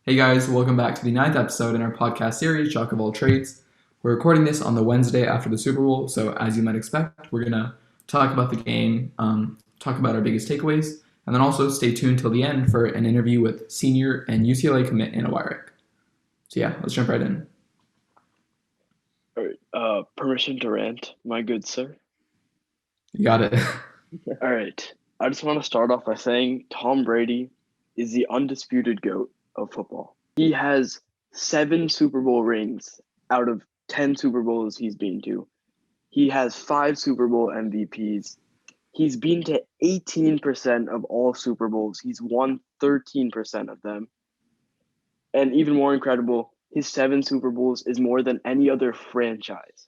Hey guys, welcome back to the ninth episode in our podcast series, Jock of all trades. We're recording this on the Wednesday after the Super Bowl, so as you might expect, we're gonna talk about the game, talk about our biggest takeaways, and then also stay tuned till the end for an interview with senior and UCLA commit Anna Wyrick. So yeah, let's jump right in. All right. Permission to rant, my good sir. You got it. All right. I just want to start off by saying Tom Brady is the undisputed GOAT of football. He has 7 Super Bowl rings out of 10 Super Bowls he's been to. He has 5 Super Bowl MVPs. He's been to 18% of all Super Bowls. He's won 13% of them. And even more incredible, his 7 Super Bowls is more than any other franchise.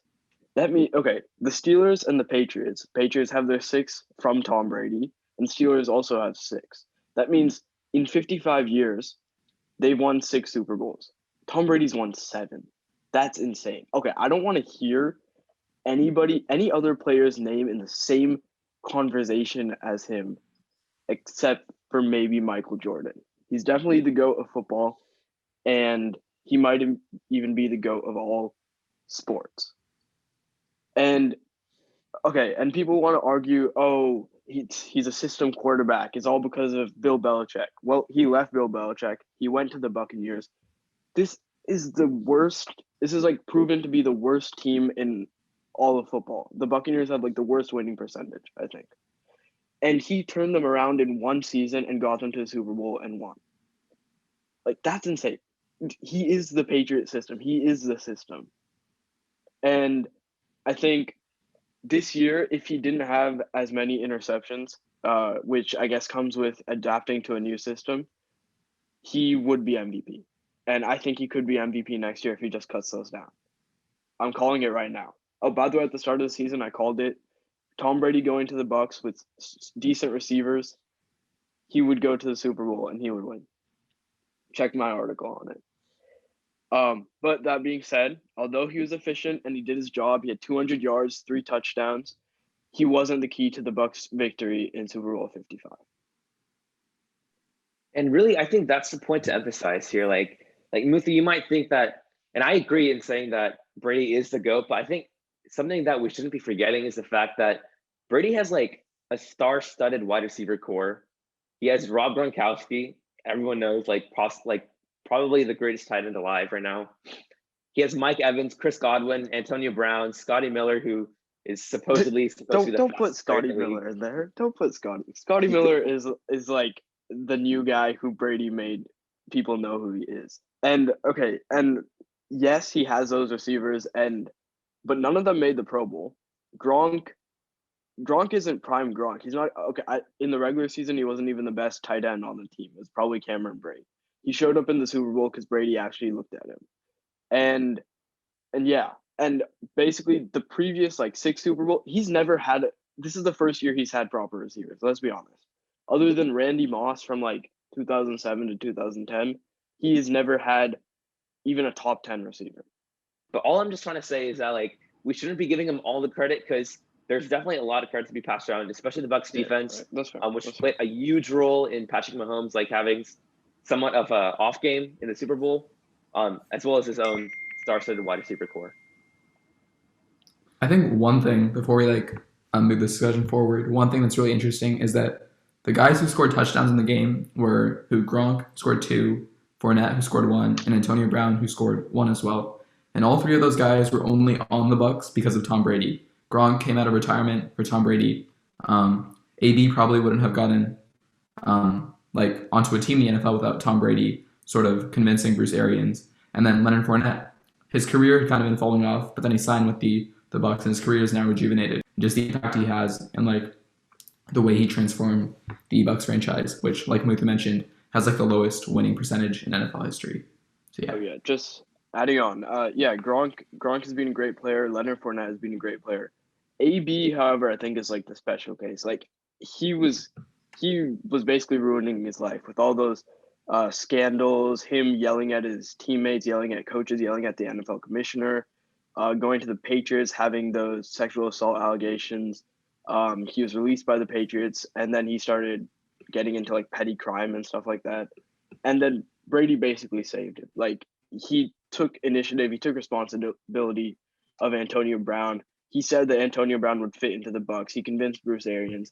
That means okay, the Steelers and the Patriots. Patriots have their 6 from Tom Brady, and Steelers also have 6. That means in 55 years, they've won 6 Super Bowls. Tom Brady's won 7. That's insane. Okay, I don't want to hear any other player's name in the same conversation as him, except for maybe Michael Jordan. He's definitely the GOAT of football, and he might even be the GOAT of all sports. And okay, and people want to argue, oh, he's a system quarterback. It's all because of Bill Belichick. Well, he left Bill Belichick. He went to the Buccaneers. This is the worst. This is like proven to be the worst team in all of football. The Buccaneers have like the worst winning percentage, I think. And he turned them around in one season and got them to the Super Bowl and won. Like that's insane. He is the Patriot system. He is the system. And I think this year, if he didn't have as many interceptions, which I guess comes with adapting to a new system, he would be MVP. And I think he could be MVP next year if he just cuts those down. I'm calling it right now. Oh, by the way, at the start of the season, I called it Tom Brady going to the Bucks with decent receivers. He would go to the Super Bowl and he would win. Check my article on it. But that being said, although he was efficient and he did his job, he had 200 yards, 3 touchdowns. He wasn't the key to the Bucks' victory in Super Bowl 55. And really, I think that's the point to emphasize here. Like Muthi, you might think that, and I agree in saying that Brady is the GOAT, but I think something that we shouldn't be forgetting is the fact that Brady has like a star-studded wide receiver core. He has Rob Gronkowski. Everyone knows, probably the greatest tight end alive right now. He has Mike Evans, Chris Godwin, Antonio Brown, Scotty Miller, who is supposedly supposed to be the Don't put fastest player in Scotty the league. Miller in there. Don't put Scotty. Scotty Miller is like the new guy who Brady made people know who he is. And okay, and yes, he has those receivers, and but none of them made the Pro Bowl. Gronk Gronk isn't prime Gronk. He's not okay. In the regular season, he wasn't even the best tight end on the team. It was probably Cameron Brate. He showed up in the Super Bowl because Brady actually looked at him, and and yeah, and basically the previous like 6 Super Bowl, he's never had. This is the first year he's had proper receivers. Let's be honest. Other than Randy Moss from like 2007 to 2010, he has never had even a top 10 receiver. But all I'm just trying to say is that like we shouldn't be giving him all the credit because there's definitely a lot of credit to be passed around, especially the Bucks Yeah, right. defense, That's fair. which That's fair. played a huge role in Patrick Mahomes like having somewhat of a off game in the Super Bowl, as well as his own star-studded wide receiver core. I think one thing before we move this discussion forward, one thing that's really interesting is that the guys who scored touchdowns in the game were who Gronk scored two, Fournette who scored one, and Antonio Brown who scored one as well. And all three of those guys were only on the Bucks because of Tom Brady. Gronk came out of retirement for Tom Brady. AB probably wouldn't have gotten onto a team in the NFL without Tom Brady sort of convincing Bruce Arians. And then Leonard Fournette, his career had kind of been falling off, but then he signed with the Bucks, and his career is now rejuvenated. Just the impact he has and the way he transformed the Bucks franchise, which, like Mutha mentioned, has like the lowest winning percentage in NFL history. So yeah, Oh yeah, just adding on. Yeah, Gronk has been a great player. Leonard Fournette has been a great player. AB, however, I think is like the special case. Like he was he was basically ruining his life with all those scandals, him yelling at his teammates, yelling at coaches, yelling at the NFL commissioner, going to the Patriots, having those sexual assault allegations. He was released by the Patriots, and then he started getting into like petty crime and stuff like that. And then Brady basically saved him. Like, he took initiative, he took responsibility of Antonio Brown. He said that Antonio Brown would fit into the Bucks. He convinced Bruce Arians,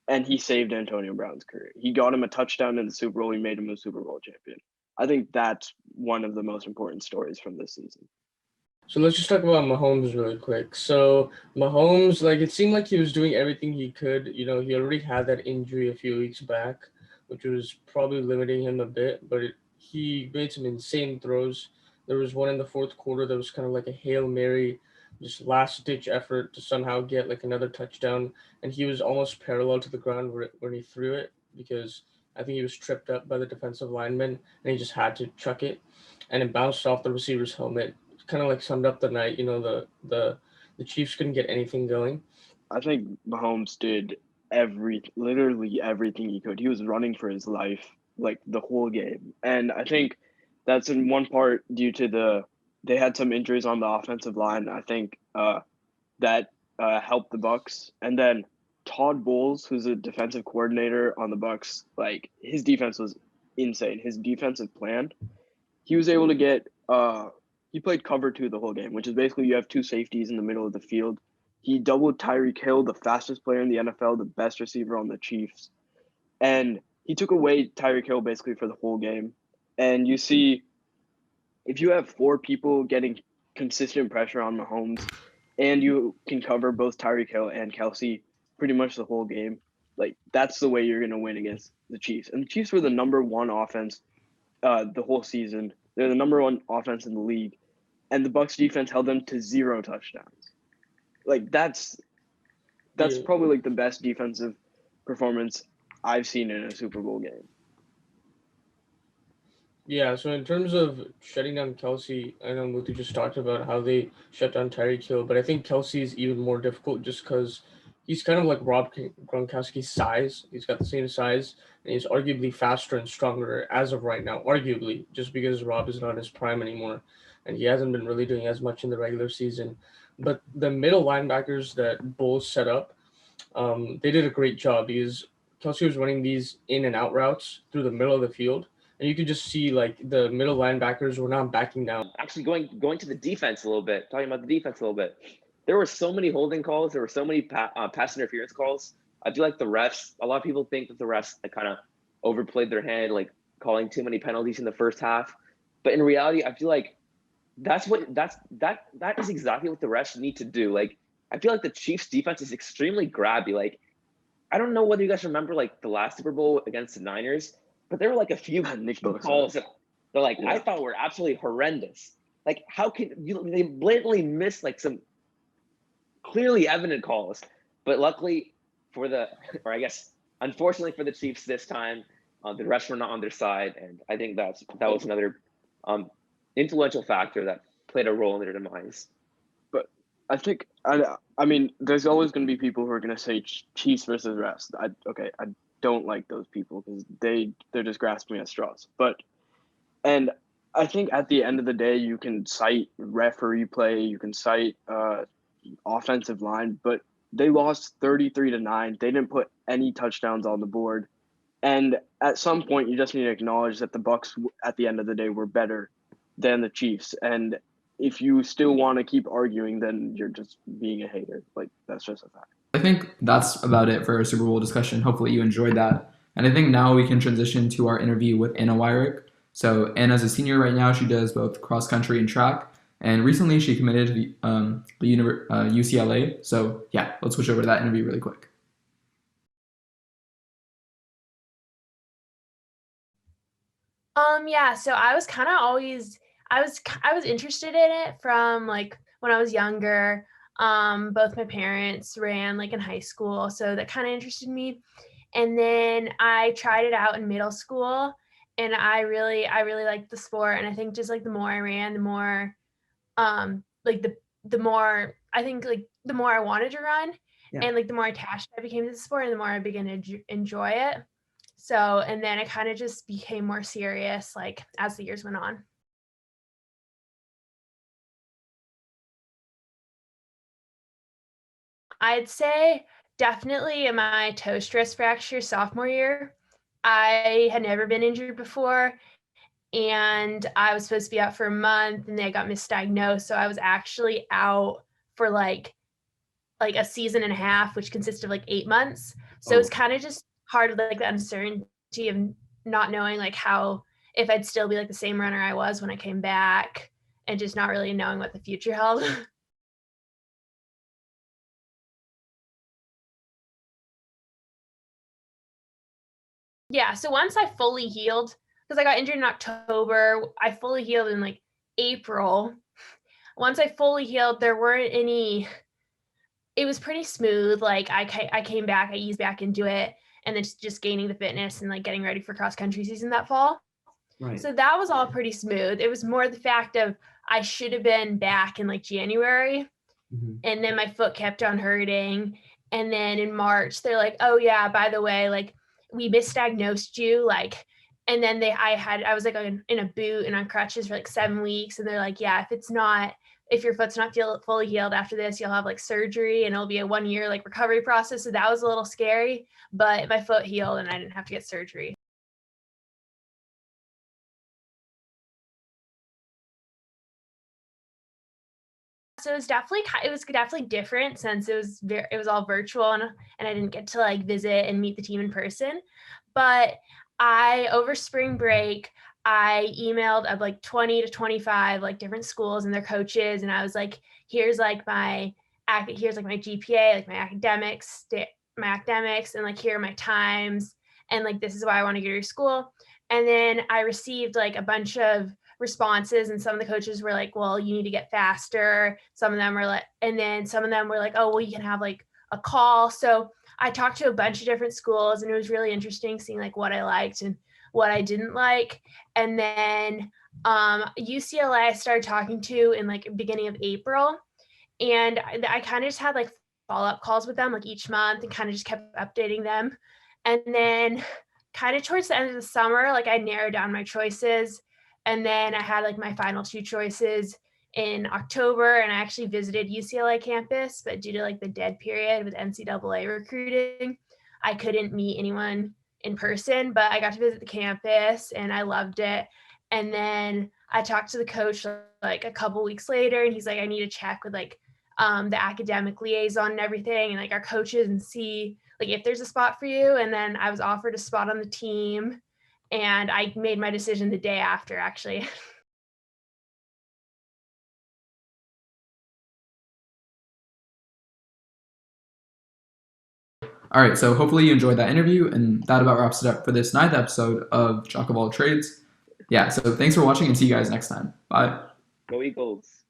and he saved Antonio Brown's career. He got him a touchdown in the Super Bowl. He made him a Super Bowl champion. I think that's one of the most important stories from this season. So let's just talk about Mahomes really quick. So Mahomes, like it seemed like he was doing everything he could. You know, he already had that injury a few weeks back, which was probably limiting him a bit. But he made some insane throws. There was one in the fourth quarter that was kind of like a Hail Mary, just last ditch effort to somehow get like another touchdown, and he was almost parallel to the ground when he threw it because I think he was tripped up by the defensive lineman and he just had to chuck it, and it bounced off the receiver's helmet, kind of like summed up the night. You know, the Chiefs couldn't get anything going. I think Mahomes did literally everything he could. He was running for his life like the whole game, and I think that's in one part due to they had some injuries on the offensive line. I think that helped the Bucks, and then Todd Bowles, who's a defensive coordinator on the Bucks, like his defense was insane. His defensive plan, he was able to get he played cover 2 the whole game, which is basically you have two safeties in the middle of the field. He doubled Tyreek Hill, the fastest player in the NFL, the best receiver on the Chiefs, and he took away Tyreek Hill basically for the whole game. And you see, if you have 4 people getting consistent pressure on Mahomes, and you can cover both Tyreek Hill and Kelsey pretty much the whole game, like that's the way you're going to win against the Chiefs. And the Chiefs were the number 1 offense the whole season. They're the number 1 offense in the league, and the Bucks defense held them to 0 touchdowns. Like that's Yeah. probably like the best defensive performance I've seen in a Super Bowl game. Yeah, so in terms of shutting down Kelsey, I know Mutu just talked about how they shut down Tyreek Hill, but I think Kelsey is even more difficult just because he's kind of like Rob Gronkowski's size. He's got the same size, and he's arguably faster and stronger as of right now, arguably, just because Rob is not in his prime anymore, and he hasn't been really doing as much in the regular season. But the middle linebackers that Bulls set up, they did a great job because Kelsey was running these in and out routes through the middle of the field, and you could just see like the middle linebackers were not backing down. Actually, going to the defense a little bit, talking about the defense a little bit. There were so many holding calls. There were so many pass interference calls. I feel like the refs. A lot of people think that the refs kind of overplayed their hand, like calling too many penalties in the first half. But in reality, I feel like that is exactly what the refs need to do. Like, I feel like the Chiefs' defense is extremely grabby. Like, I don't know whether you guys remember like the last Super Bowl against the Niners, but there were like a few calls that they're like, I thought were absolutely horrendous. Like, how can they blatantly miss like some clearly evident calls? But luckily or I guess unfortunately for the Chiefs this time, the refs were not on their side, and I think that was another influential factor that played a role in their demise. But I think I mean, there's always going to be people who are going to say Chiefs versus refs. I don't like those people because they're just grasping at straws. And I think at the end of the day, you can cite referee play, you can cite offensive line, but they lost 33-9. They didn't put any touchdowns on the board, and at some point, you just need to acknowledge that the Bucks, at the end of the day, were better than the Chiefs. And if you still want to keep arguing, then you're just being a hater. Like, that's just a fact. I think that's about it for our Super Bowl discussion. Hopefully you enjoyed that. And I think now we can transition to our interview with Anna Wyrick. So Anna's a senior right now. She does both cross country and track. And recently she committed to the UCLA. So yeah, let's switch over to that interview really quick. Yeah, so I was kind of always I was interested in it from like when I was younger. Both my parents ran like in high school, so that kind of interested me. And then I tried it out in middle school, and I really liked the sport. And I think just like the more I ran, the more like the more I think like the more I wanted to run, and like the more attached I became to the sport, and the more I began to enjoy it. So, and then it kind of just became more serious like as the years went on. I'd say definitely in my toe stress fracture sophomore year. I had never been injured before, and I was supposed to be out for a month, and then I got misdiagnosed. So I was actually out for like a season and a half, which consists of like 8 months. So it's kind of just hard with like the uncertainty of not knowing like how, if I'd still be like the same runner I was when I came back, and just not really knowing what the future held. Yeah, so once I fully healed, because I got injured in October, I fully healed in like April. Once I fully healed, there weren't any, it was pretty smooth. Like I came back, I eased back into it, and then just gaining the fitness and like getting ready for cross country season that fall. Right. So that was all pretty smooth. It was more the fact of I should have been back in like January, and then my foot kept on hurting. And then in March, they're like, "Oh yeah, by the way, like we misdiagnosed you." Like, and then I was like in a boot and on crutches for like 7 weeks, and they're like, "Yeah, if your foot's not fully healed after this, you'll have like surgery, and it'll be a 1 year like recovery process." So that was a little scary, but my foot healed and I didn't have to get surgery. So it was definitely different since it was all virtual, and I didn't get to like visit and meet the team in person. But over spring break, I emailed of like 20 to 25 like different schools and their coaches, and I was like, here's like my GPA, like my academics, and like here are my times, and like this is why I want to go to your school. And then I received like a bunch of responses, and some of the coaches were like, well, you need to get faster. Some of them were like, and then some of them were like, oh, well, you can have like a call. So I talked to a bunch of different schools, and it was really interesting seeing like what I liked and what I didn't like. And then UCLA I started talking to in like beginning of April, and I kind of just had like follow-up calls with them like each month, and kind of just kept updating them. And then kind of towards the end of the summer, like I narrowed down my choices, and then I had like my final two choices in October, and I actually visited UCLA campus, but due to like the dead period with NCAA recruiting, I couldn't meet anyone in person, but I got to visit the campus and I loved it. And then I talked to the coach like a couple weeks later, and he's like, I need to check with like the academic liaison and everything, and like our coaches, and see like if there's a spot for you. And then I was offered a spot on the team, and I made my decision the day after, actually. All right, so hopefully you enjoyed that interview, and that about wraps it up for this 9th episode of Jock of All Trades. Yeah, so thanks for watching, and see you guys next time. Bye. Go Eagles.